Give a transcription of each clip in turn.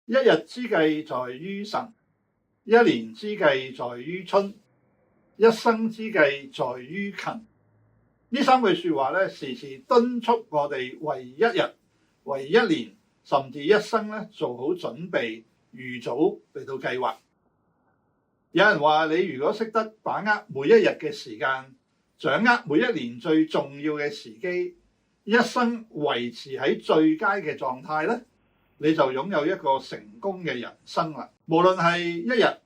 一日之計在於晨，一年之計在於春，一生之計在於勤。呢三句說話咧，時時敦促我哋為一日、為一年，甚至一生咧做好準備，預早嚟到計劃。有人話你如果識得把握每一日嘅時間，掌握每一年最重要嘅時機，一生維持喺最佳嘅狀態咧，你就擁有一個成功嘅人生啦。無論係一日、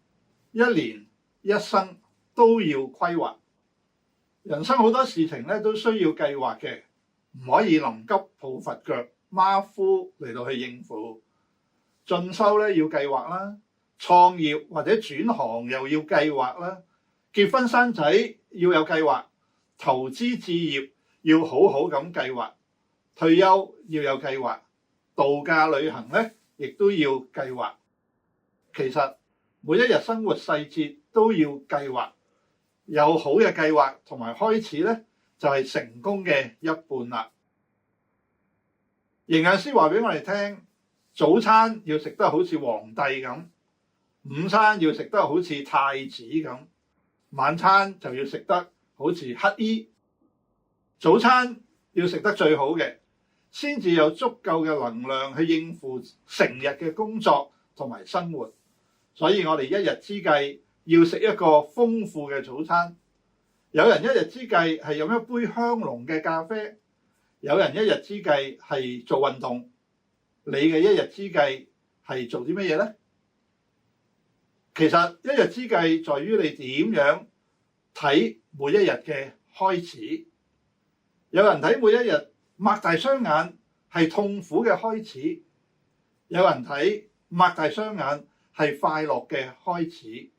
一年、一生，都要規劃。人生好多事情咧都需要計劃嘅，唔可以臨急抱佛腳、馬虎嚟到去應付。進修咧要計劃啦，創業或者轉行又要計劃啦，結婚生仔要有計劃，投資置業要好好咁計劃，退休要有計劃，度假旅行咧亦都要計劃。其實每一日生活細節都要計劃，有好嘅計劃同埋開始咧，就係成功嘅一半啦。營養師話俾我哋聽，早餐要食得好似皇帝咁，午餐要食得好似太子咁，晚餐就要食得好似乞衣。早餐要食得最好嘅，先至有足夠嘅能量去應付成日嘅工作同埋生活。所以我哋一日之計要食一個豐富嘅早餐。有人一日之計係飲一杯香濃嘅咖啡，有人一日之計係做運動。你嘅一日之計係做啲乜嘢呢？其實一日之計在於你點樣睇每一日嘅開始。有人睇每一日擘大雙眼係痛苦嘅開始，有人睇擘大雙眼係快樂嘅開始。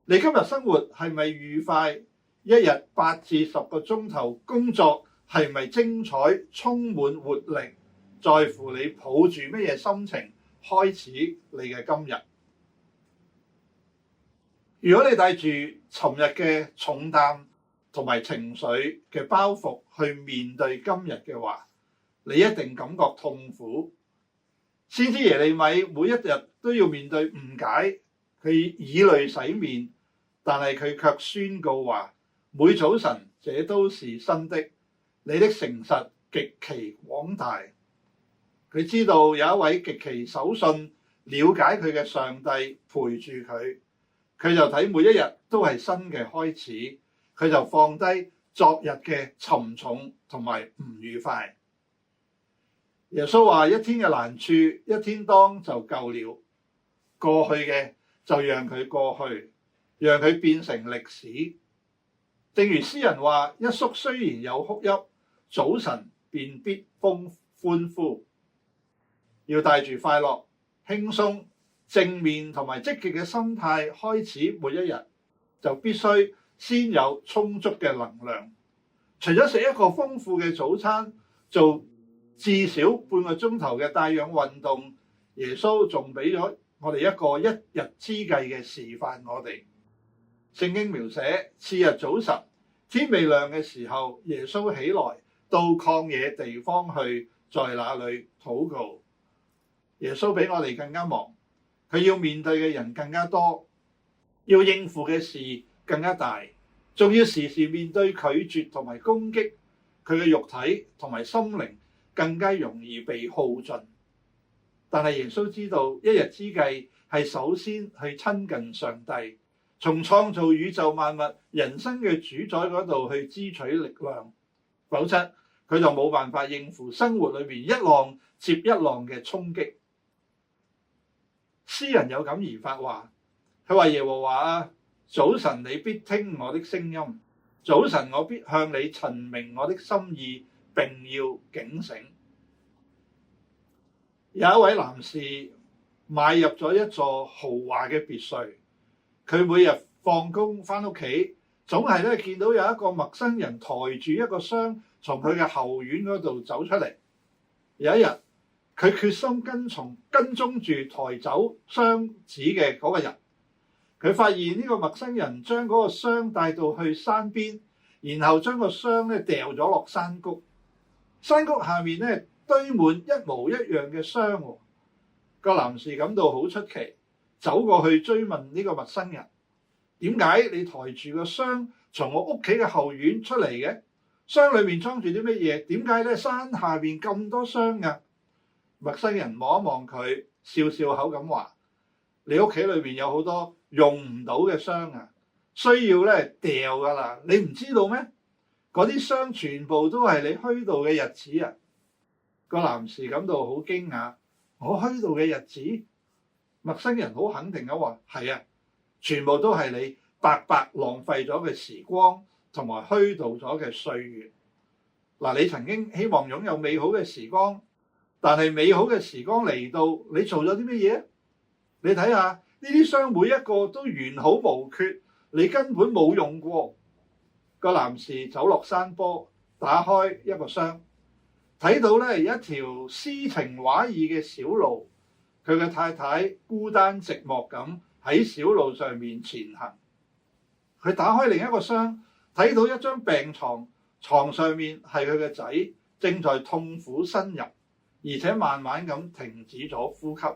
你今日生活係咪愉快？一日8至10個鐘頭工作係咪精彩、充滿活力？在乎你抱住乜嘢心情開始你嘅今日。如果你帶住尋日嘅重擔同埋情緒嘅包袱去面對今日嘅話，你一定感覺痛苦。先知耶利米每一日都要面對誤解，佢以淚洗面，但係佢卻宣告話：每早晨這都是新的，你的誠實極其廣大。佢知道有一位極其守信、了解佢嘅上帝陪住佢，佢就睇每一日都係新嘅開始，佢就放低昨日嘅沉重同埋唔愉快。耶穌話：一天嘅難處，一天當就夠了。過去嘅就讓佢過去，讓佢變成歷史。正如詩人話：一宿雖然有哭泣，早晨便必歡呼。要帶住快樂、輕鬆、正面同埋積極嘅心態開始每一日，就必須先有充足嘅能量。除咗食一個豐富嘅早餐，做至少半個鐘頭嘅帶氧運動，耶穌仲俾咗我哋一個一日之計嘅示範我哋。聖經描寫次日早晨，天未亮嘅時候，耶穌起來到曠野地方去，在那裡禱告。耶穌比我哋更加忙，佢要面對嘅人更加多，要應付嘅事更加大，仲要時時面對拒絕同埋攻擊，佢嘅肉體同埋心靈更加容易被耗盡。但係耶穌知道，一日之計係首先去親近上帝，從創造宇宙萬物、人生嘅主宰嗰度去支取力量，否則佢就冇辦法應付生活裏面一浪接一浪嘅衝擊。詩人有感而發話，佢話：耶和華啊，早晨你必聽我的聲音，早晨我必向你陳明我的心意，並要警醒。有一位男士買入咗一座豪華嘅別墅，佢每日放工返屋企，總係咧見到有一個陌生人抬住一個箱從佢嘅後院嗰度走出嚟。有一日，佢決心跟蹤住抬走箱子嘅嗰個人。佢發現呢個陌生人將嗰個箱帶到去山邊，然後將個箱咧掉咗落山谷。山谷下面咧堆滿一模一樣嘅箱。個男士感到好出奇，走過去追問呢個陌生人：點解你抬住個箱從我屋企嘅後院出嚟嘅？箱裏面裝住啲乜嘢？點解咧山下邊咁多箱㗎？陌生人望一望佢，笑笑口咁話：你屋企裏邊有好多用唔到嘅箱啊，需要咧掉㗎啦！你唔知道咩？嗰啲箱全部都係你虛度嘅日子啊！個男士感到好驚訝，我虛度嘅日子？陌生人好肯定咁話：係啊，全部都係你白白浪費咗嘅時光同埋虛度咗嘅歲月。嗱，你曾經希望擁有美好嘅時光，但係美好嘅時光嚟到，你做咗啲乜嘢？你睇下呢啲箱每一個都完好無缺，你根本冇用過。個男士走落山坡，打開一個箱，睇到咧一條詩情畫意嘅小路，佢嘅太太孤單寂寞咁喺小路上面前行。佢打開另一個箱，睇到一張病床，床上面係佢嘅仔，正在痛苦呻吟，而且慢慢咁停止咗呼吸。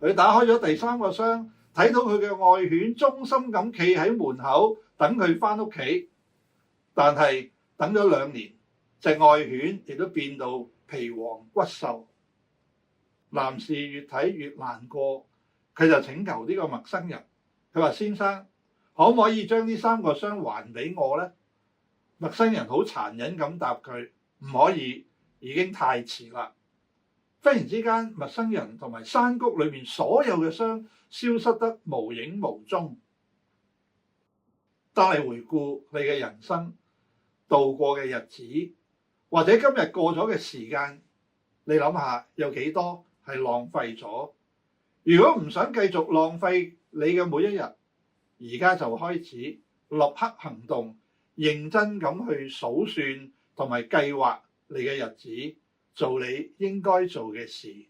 佢打開咗第三個箱，睇到佢嘅愛犬忠心咁企喺門口等佢返屋企，但係等咗2年，隻愛犬亦都變到皮黃骨瘦。男士越睇越難過，佢就請求呢個陌生人，佢話：先生，可唔可以將呢3個箱還俾我呢？陌生人好殘忍咁答佢：唔可以，已經太遲啦。忽然之間，陌生人同埋山谷裏面所有嘅箱消失得無影無蹤。當你回顧你嘅人生度過嘅日子，或者今日過咗嘅時間，你諗下有幾多係浪費咗？如果唔想繼續浪費你嘅每一日，而家就開始立刻行動，認真咁去數算同埋計劃你嘅日子，做你應該做嘅事。